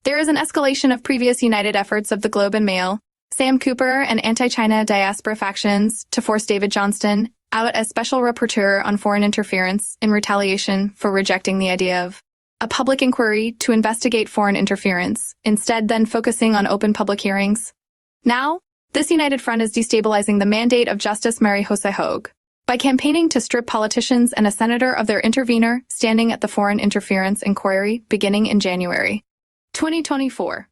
There is an escalation of previous united efforts of the Globe and Mail, Sam Cooper, and anti-China diaspora factions to force David Johnston out as special rapporteur on foreign interference in retaliation for rejecting the idea of a public inquiry to investigate foreign interference, instead then focusing on open public hearings. Now, this united front is destabilizing the mandate of Justice Mary Jose Hogue by campaigning to strip politicians and a senator of their intervener standing at the foreign interference inquiry beginning in January 2024.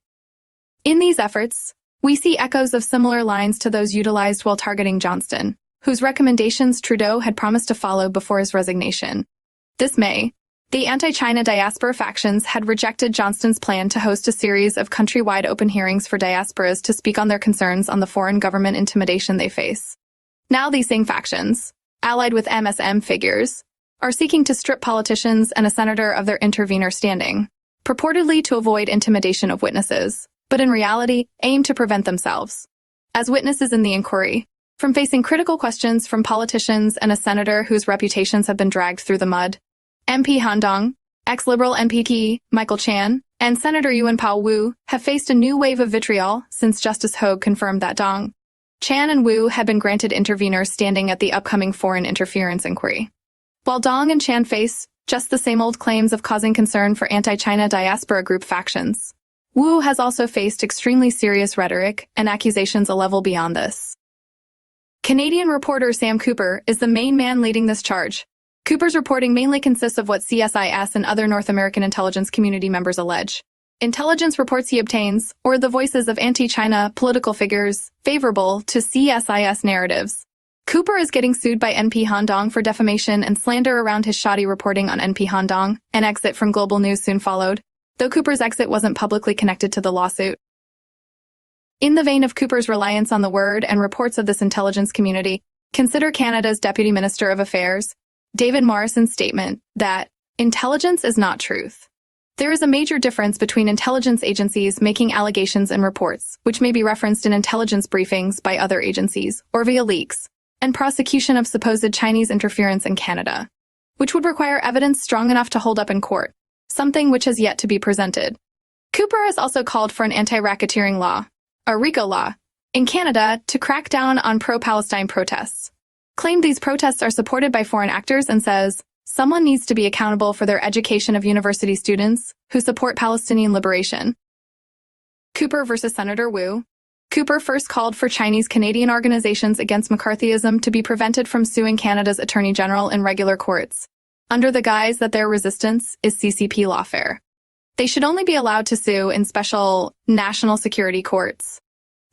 In these efforts, we see echoes of similar lines to those utilized while targeting Johnston, whose recommendations Trudeau had promised to follow before his resignation. This May, the anti-China diaspora factions had rejected Johnston's plan to host a series of countrywide open hearings for diasporas to speak on their concerns on the foreign government intimidation they face. Now these same factions, allied with MSM figures, are seeking to strip politicians and a senator of their intervener standing, purportedly to avoid intimidation of witnesses, but in reality aim to prevent themselves, as witnesses in the inquiry, from facing critical questions from politicians and a senator whose reputations have been dragged through the mud. MP Han Dong, ex-Liberal MPP Michael Chan, and Senator Yuan-Pao Wu have faced a new wave of vitriol since Justice Hogue confirmed that Dong, Chan, and Wu had been granted intervener standing at the upcoming foreign interference inquiry. While Dong and Chan face just the same old claims of causing concern for anti-China diaspora group factions, Wu has also faced extremely serious rhetoric and accusations a level beyond this. Canadian reporter Sam Cooper is the main man leading this charge. Cooper's reporting mainly consists of what CSIS and other North American intelligence community members allege. Intelligence reports he obtains, or the voices of anti-China political figures, favorable to CSIS narratives. Cooper is getting sued by NP Han Dong for defamation and slander around his shoddy reporting on NP Han Dong. An exit from Global News soon followed, though Cooper's exit wasn't publicly connected to the lawsuit. In the vein of Cooper's reliance on the word and reports of this intelligence community, consider Canada's Deputy Minister of Affairs, David Morrison's statement that intelligence is not truth. There is a major difference between intelligence agencies making allegations and reports, which may be referenced in intelligence briefings by other agencies or via leaks, and prosecution of supposed Chinese interference in Canada, which would require evidence strong enough to hold up in court, something which has yet to be presented. Cooper has also called for an anti-racketeering law, a RICO law, in Canada to crack down on pro-Palestine protests. Claimed these protests are supported by foreign actors and says, someone needs to be accountable for their education of university students who support Palestinian liberation. Cooper versus Senator Wu. Cooper first called for Chinese-Canadian organizations against McCarthyism to be prevented from suing Canada's Attorney General in regular courts, under the guise that their resistance is CCP lawfare. They should only be allowed to sue in special national security courts.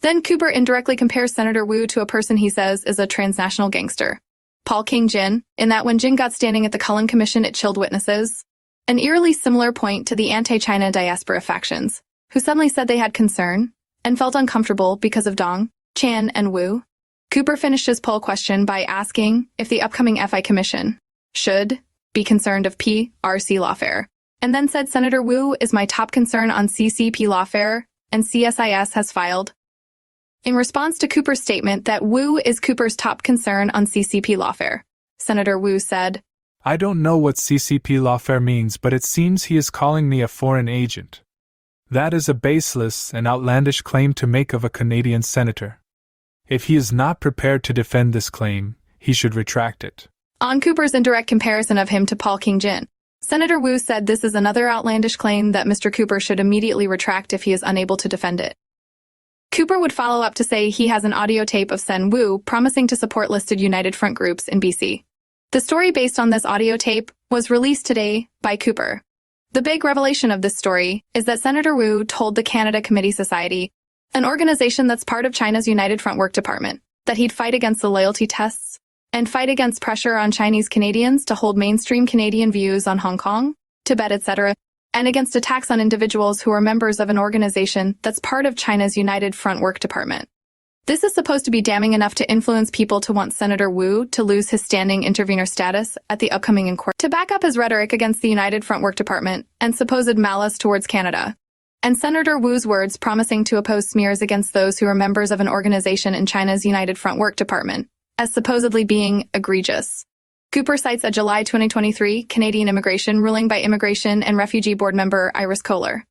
Then Cooper indirectly compares Senator Wu to a person he says is a transnational gangster, Paul King-Jin, in that when Jin got standing at the Cullen Commission it chilled witnesses. An eerily similar point to the anti-China diaspora factions, who suddenly said they had concern and felt uncomfortable because of Dong, Chan, and Wu. Cooper finished his poll question by asking if the upcoming FI Commission should be concerned of PRC lawfare, and then said Senator Wu is my top concern on CCP lawfare, and CSIS has filed. In response to Cooper's statement that Wu is Cooper's top concern on CCP lawfare, Senator Wu said, I don't know what CCP lawfare means, but it seems he is calling me a foreign agent. That is a baseless and outlandish claim to make of a Canadian senator. If he is not prepared to defend this claim, he should retract it. On Cooper's indirect comparison of him to Paul King-Jin, Senator Wu said this is another outlandish claim that Mr. Cooper should immediately retract if he is unable to defend it. Cooper would follow up to say he has an audio tape of Sen Wu promising to support listed United Front groups in BC. The story based on this audio tape was released today by Cooper. The big revelation of this story is that Senator Wu told the Canada Committee Society, an organization that's part of China's United Front Work Department, that he'd fight against the loyalty tests and fight against pressure on Chinese Canadians to hold mainstream Canadian views on Hong Kong, Tibet, etc., and against attacks on individuals who are members of an organization that's part of China's United Front Work Department. This is supposed to be damning enough to influence people to want Senator Wu to lose his standing intervener status at the upcoming inquiry, to back up his rhetoric against the United Front Work Department and supposed malice towards Canada, and Senator Wu's words promising to oppose smears against those who are members of an organization in China's United Front Work Department as supposedly being egregious. Cooper cites a July 2023 Canadian immigration ruling by Immigration and Refugee Board member Iris Kohler.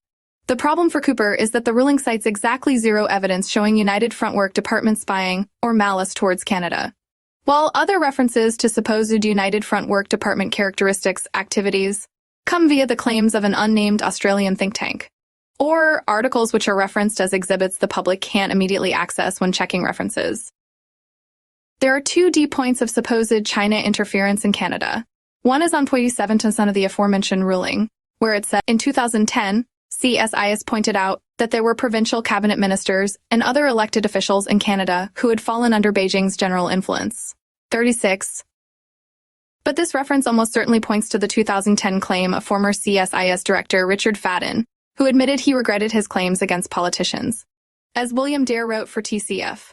The problem for Cooper is that the ruling cites exactly zero evidence showing United Front Work Department spying or malice towards Canada. While other references to supposed United Front Work Department characteristics activities come via the claims of an unnamed Australian think tank, or articles which are referenced as exhibits the public can't immediately access when checking references. There are two deep points of supposed China interference in Canada. One is on point 7% of the aforementioned ruling, where it said in 2010, CSIS pointed out that there were provincial cabinet ministers and other elected officials in Canada who had fallen under Beijing's general influence. 36. But this reference almost certainly points to the 2010 claim of former CSIS director Richard Fadden, who admitted he regretted his claims against politicians. As William Dare wrote for TCF.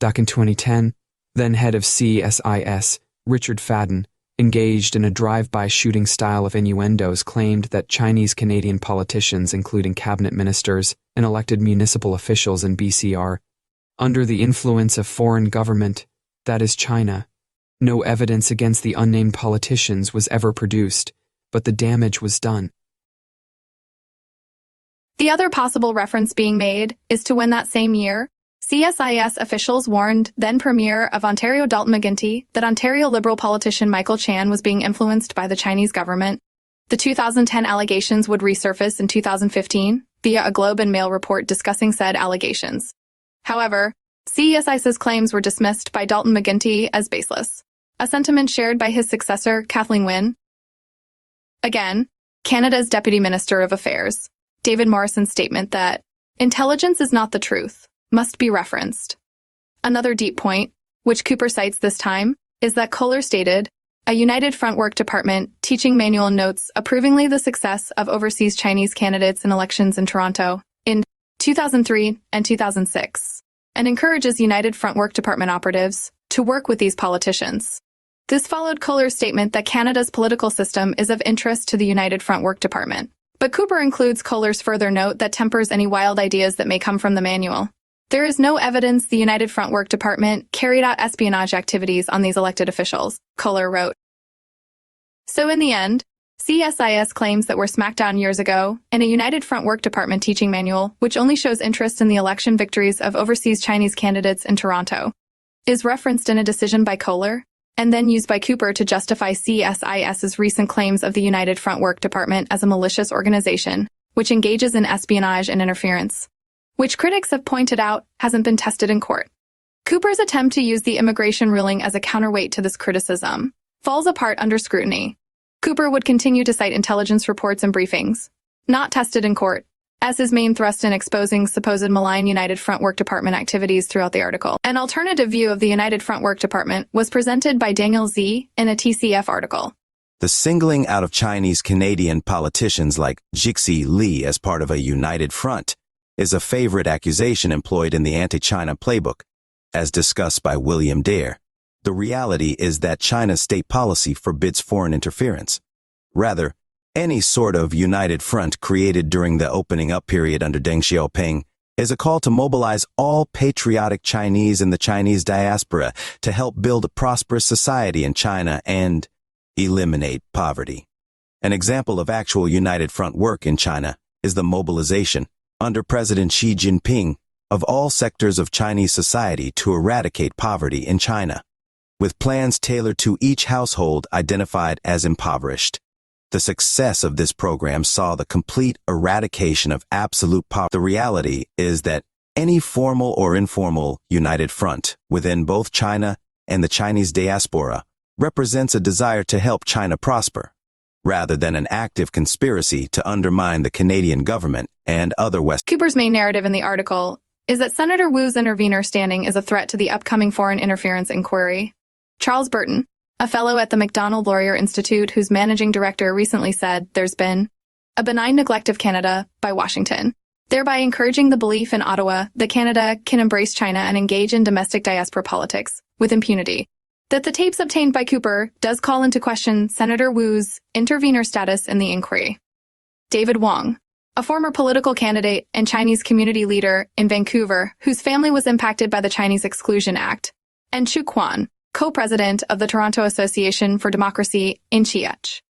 Back in 2010, then head of CSIS, Richard Fadden, engaged in a drive-by shooting style of innuendos, claimed that Chinese-Canadian politicians, including cabinet ministers and elected municipal officials in BC, are under the influence of foreign government, that is China. No evidence against the unnamed politicians was ever produced, but the damage was done. The other possible reference being made is to when that same year, CSIS officials warned then-Premier of Ontario Dalton McGuinty that Ontario Liberal politician Michael Chan was being influenced by the Chinese government. The 2010 allegations would resurface in 2015 via a Globe and Mail report discussing said allegations. However, CSIS's claims were dismissed by Dalton McGuinty as baseless, a sentiment shared by his successor, Kathleen Wynne. Again, Canada's Deputy Minister of Affairs, David Morrison's statement that intelligence is not the truth must be referenced. Another deep point, which Cooper cites this time, is that Kohler stated, a United Front Work Department teaching manual notes approvingly the success of overseas Chinese candidates in elections in Toronto in 2003 and 2006, and encourages United Front Work Department operatives to work with these politicians. This followed Kohler's statement that Canada's political system is of interest to the United Front Work Department. But Cooper includes Kohler's further note that tempers any wild ideas that may come from the manual. There is no evidence the United Front Work Department carried out espionage activities on these elected officials, Kohler wrote. So in the end, CSIS claims that were smacked down years ago in a United Front Work Department teaching manual, which only shows interest in the election victories of overseas Chinese candidates in Toronto, is referenced in a decision by Kohler, and then used by Cooper to justify CSIS's recent claims of the United Front Work Department as a malicious organization, which engages in espionage and interference, which critics have pointed out hasn't been tested in court. Cooper's attempt to use the immigration ruling as a counterweight to this criticism falls apart under scrutiny. Cooper would continue to cite intelligence reports and briefings, not tested in court, as his main thrust in exposing supposed malign United Front Work Department activities throughout the article. An alternative view of the United Front Work Department was presented by Daniel Z. in a TCF article. The singling out of Chinese-Canadian politicians like Jixi Li as part of a united front is a favorite accusation employed in the anti-China playbook, as discussed by William Dare. The reality is that China's state policy forbids foreign interference. Rather, any sort of united front created during the opening up period under Deng Xiaoping is a call to mobilize all patriotic Chinese in the Chinese diaspora to help build a prosperous society in China and eliminate poverty. An example of actual united front work in China is the mobilization, under President Xi Jinping, of all sectors of Chinese society to eradicate poverty in China, with plans tailored to each household identified as impoverished. The success of this program saw the complete eradication of absolute poverty. The reality is that any formal or informal united front within both China and the Chinese diaspora represents a desire to help China prosper, rather than an active conspiracy to undermine the Canadian government and other West. Cooper's main narrative in the article is that Senator Wu's intervener standing is a threat to the upcoming foreign interference inquiry. Charles Burton, a fellow at the MacDonald Laurier Institute whose managing director recently said there's been a benign neglect of Canada by Washington, thereby encouraging the belief in Ottawa that Canada can embrace China and engage in domestic diaspora politics with impunity. That the tapes obtained by Cooper does call into question Senator Wu's intervener status in the inquiry. David Wong, a former political candidate and Chinese community leader in Vancouver whose family was impacted by the Chinese Exclusion Act, and Chu Quan, co-president of the Toronto Association for Democracy in Chiech,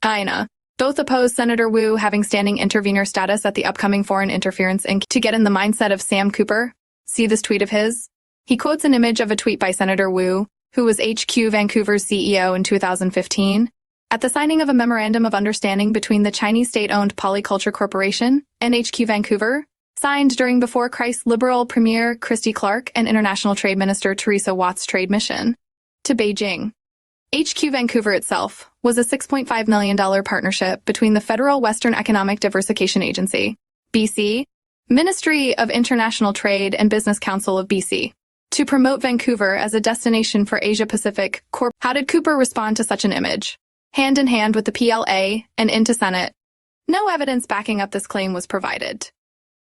China, Both oppose Senator Wu having standing intervener status at the upcoming Foreign Interference Inc. To get in the mindset of Sam Cooper, see this tweet of his. He quotes an image of a tweet by Senator Wu, who was HQ Vancouver's CEO in 2015, at the signing of a Memorandum of Understanding between the Chinese state-owned Polyculture Corporation and HQ Vancouver, signed during before Christ's Liberal Premier Christy Clark and International Trade Minister Teresa Watt's trade mission to Beijing. HQ Vancouver itself was a $6.5 million partnership between the Federal Western Economic Diversification Agency, BC, Ministry of International Trade and Business Council of BC, to promote Vancouver as a destination for Asia-Pacific Corp. How did Cooper respond to such an image? Hand in hand with the PLA and into Senate. No evidence backing up this claim was provided.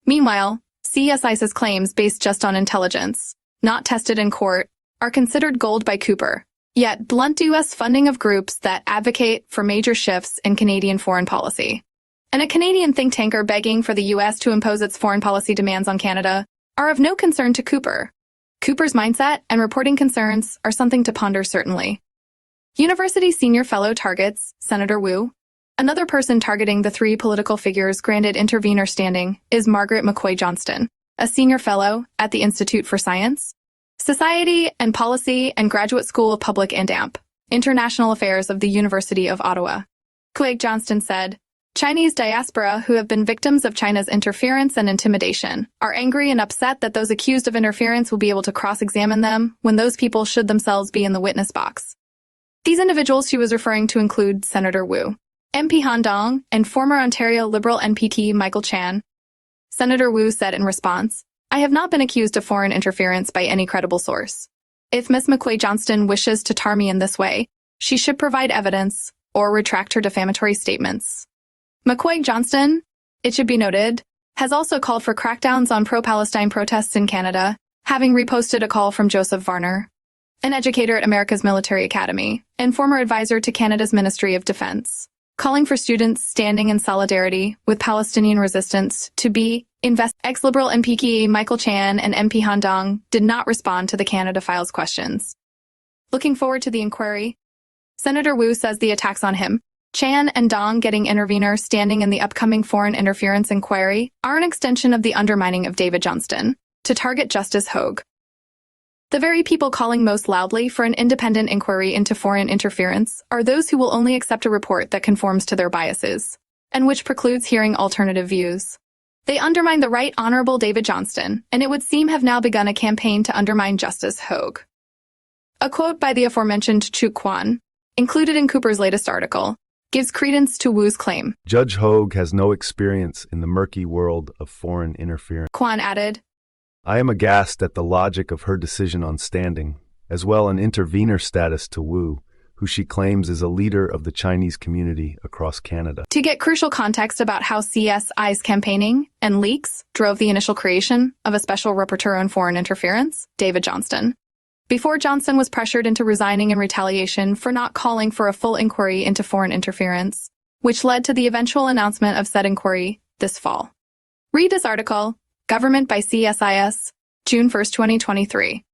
Meanwhile, CSIS's claims based just on intelligence, not tested in court, are considered gold by Cooper, yet blunt U.S. funding of groups that advocate for major shifts in Canadian foreign policy. And a Canadian think tanker begging for the U.S. to impose its foreign policy demands on Canada are of no concern to Cooper. Cooper's mindset and reporting concerns are something to ponder certainly. University senior fellow targets Senator Wu. Another person targeting the three political figures granted intervener standing is Margaret McCoy-Johnston, a senior fellow at the Institute for Science, Society and Policy and Graduate School of Public and AMP, International Affairs of the University of Ottawa. McCoy-Johnston said, Chinese diaspora who have been victims of China's interference and intimidation are angry and upset that those accused of interference will be able to cross-examine them when those people should themselves be in the witness box. These individuals she was referring to include Senator Wu, MP Han Dong, and former Ontario Liberal NPT Michael Chan. Senator Wu said in response, I have not been accused of foreign interference by any credible source. If Ms. McCoy-Johnston wishes to tar me in this way, she should provide evidence or retract her defamatory statements. McCoy-Johnston, it should be noted, has also called for crackdowns on pro-Palestine protests in Canada, having reposted a call from Joseph Varner, an educator at America's Military Academy and former advisor to Canada's Ministry of Defense, calling for students standing in solidarity with Palestinian resistance to be Ex-Liberal NPT Michael Chan and MP Han Dong did not respond to the Canada Files questions. Looking forward to the inquiry, Senator Wu says the attacks on him, Chan and Dong getting intervener standing in the upcoming foreign interference inquiry are an extension of the undermining of David Johnston to target Justice Hogue. The very people calling most loudly for an independent inquiry into foreign interference are those who will only accept a report that conforms to their biases, and which precludes hearing alternative views. They undermine the Right Honorable David Johnston, and it would seem have now begun a campaign to undermine Justice Hogue. A quote by the aforementioned Chu Kwan, included in Cooper's latest article, gives credence to Wu's claim. Judge Hogue has no experience in the murky world of foreign interference. Kwan added, I am aghast at the logic of her decision on standing, as well an intervener status to Wu, who she claims is a leader of the Chinese community across Canada. To get crucial context about how CSI's campaigning and leaks drove the initial creation of a special rapporteur on foreign interference, David Johnston, before Johnston was pressured into resigning in retaliation for not calling for a full inquiry into foreign interference, which led to the eventual announcement of said inquiry this fall. Read this article, Government by CSIS, June 1, 2023.